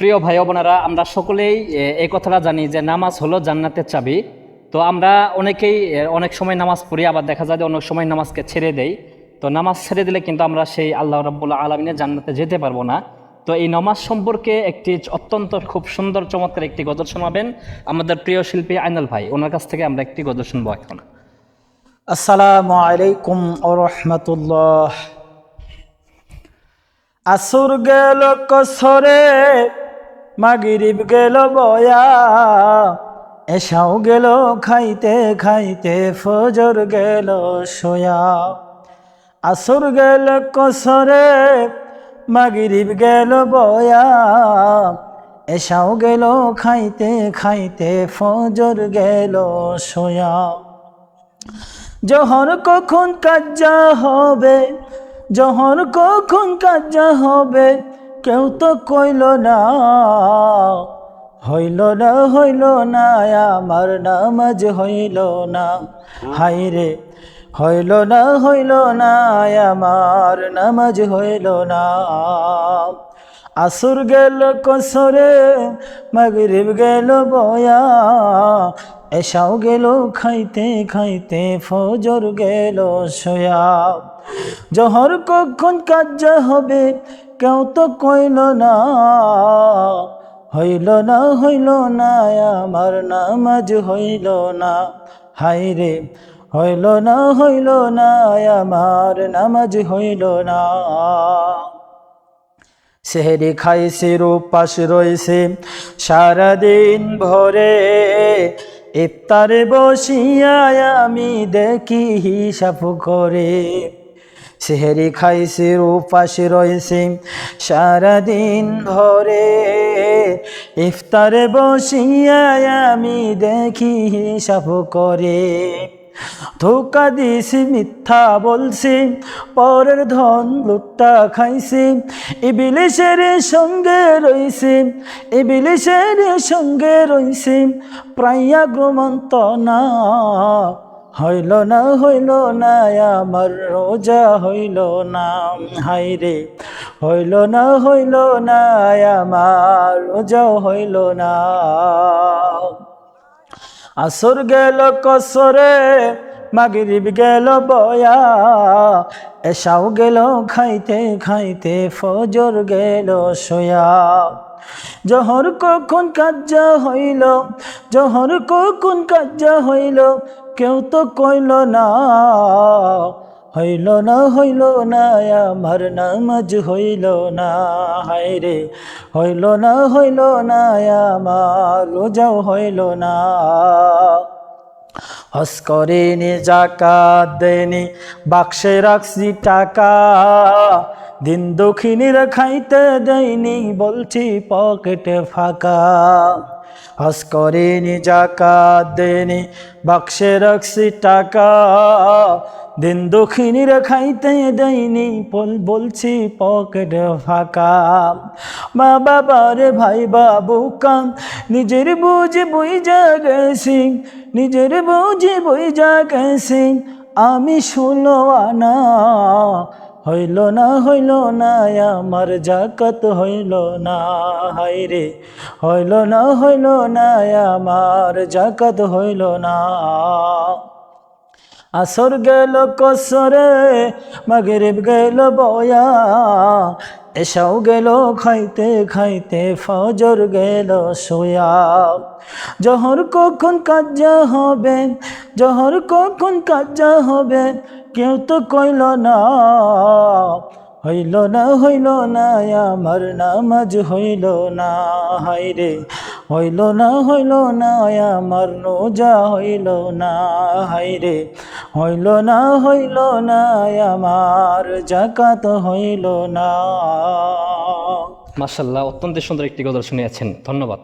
প্রিয় ভাই বোনেরা, আমরা সকলেই এই কথাটা জানি যে নামাজ হলো জান্নাতের চাবি। তো আমরা অনেকেই অনেক সময় নামাজ পড়ি, আবার দেখা যায় যে অনেক সময় নামাজকে ছেড়ে দেই। তো নামাজ ছেড়ে দিলে কিন্তু আমরা সেই আল্লাহ রাব্বুল আলামিনের জান্নাতে যেতে পারবো না। তো এই নামাজ সম্পর্কে একটি অত্যন্ত খুব সুন্দর চমৎকার একটি গজল শোনাবেন আমাদের প্রিয় শিল্পী আইনাল ভাই। ওনার কাছ থেকে আমরা একটি গজল শুনবো এখন। আসসালামু আলাইকুম ওয়া রাহমাতুল্লাহ। আসর গেল কসরে, মাগরিব গেল বয়া, এশাও গেল খাইতে খাইতে, ফজর গেল সোয়া। আসর গেল কসরে, মাগরিব গেল বয়া, এশাও গেল খাইতে খাইতে, ফজর গেল সোয়া। জহর কখন কাজা হবে, জহর কখন কাজা হবে, কেউ তো কইল না, হইল না হইল না, আমার নামাজ হইল না, হাইরে হইল না হইল না, আমার নামাজ হইল না। আসর গেল কসরে, মাগরিব গেল বয়া, এশাও গেল খাইতে খাইতে, ফজর গেল সোয়া। জহর কখন কাজা হবে, কেউ তো কইল না, হইল না হইল না, আমার নামাজ হইল না, হাইরে হইল না হইল না, আমার নামাজ হইল না। সেহরি খাইছে উপাস রইছে সারাদিন ভরে, ইফতারে বসিয়া আমি দেখি হিসাব করে। সেহরি খাইছে উপাস রইছে সারাদিন ভরে, ইফতারে বসিয়া আমি দেখি হিসাব করে। ধোকা দিছি মিথ্যা বলছি, পরের ধন লুট্টা খাইছি, ইবলিসের সঙ্গে রইছি, ইবলিসের সঙ্গে রইছি, প্রায়া গ্রমন্ত না, হইল না হইল না, আমার রোজা হইল না, হাইরে হইল না হইল না, আমার রোজা হইল না। আসর গেল কসরে, মাগরিব গেল বয়া, এশাও গেল খাইতে খাইতে, ফজর গেল সোয়া। জহর কখন কাজা হইল, জহর কখন কাজা হইল, কেউ তো কইল না, হইল না হইল না, আমার নামাজ হইল না, হায়রে হইল না হইল না, আমার রোজাও হইল না। হজ করিনি যাকাত দেনি, বাক্সে রাখছি টাকা, দিন দক্ষিণীর খাইতে দেয়নি, বলছি পকেটে ফাঁকা। হজ করিনি যাকাত দেনি, বাক্সে রাখছি টাকা, দিন দক্ষিণীর খাইতে দেয়নি, বলছি পকেট ফাঁকা। মা বাবার ভাই বাবু কাম, নিজের বুঝে বুঝা গেছি, নিজের বুঝে বুঝা গেছি, আমি 16 আনা, হইল না হইল না, আমার যাকাত হইল না, হায়রে হইল না হইল না, আমার যাকাত হইল না। আসর গেল কসরে, মাগরিব গেল বয়া, এশাও গেল খাইতে খাইতে, ফজর গেল সোয়া। জহর কখন কাজা হবে, জহর কখন কাজা হবে, কেউ তো কইল না, হইল না হইল না, আমার নামাজ হইল না, হায়রে হইল না হইল না, আমার রোজা হইল না, হায়রে হইল না হইল না, আমার যাকাত হইল না। মাশাআল্লাহ, অত্যন্ত সুন্দর একটি গজল শুনিয়েছেন, ধন্যবাদ।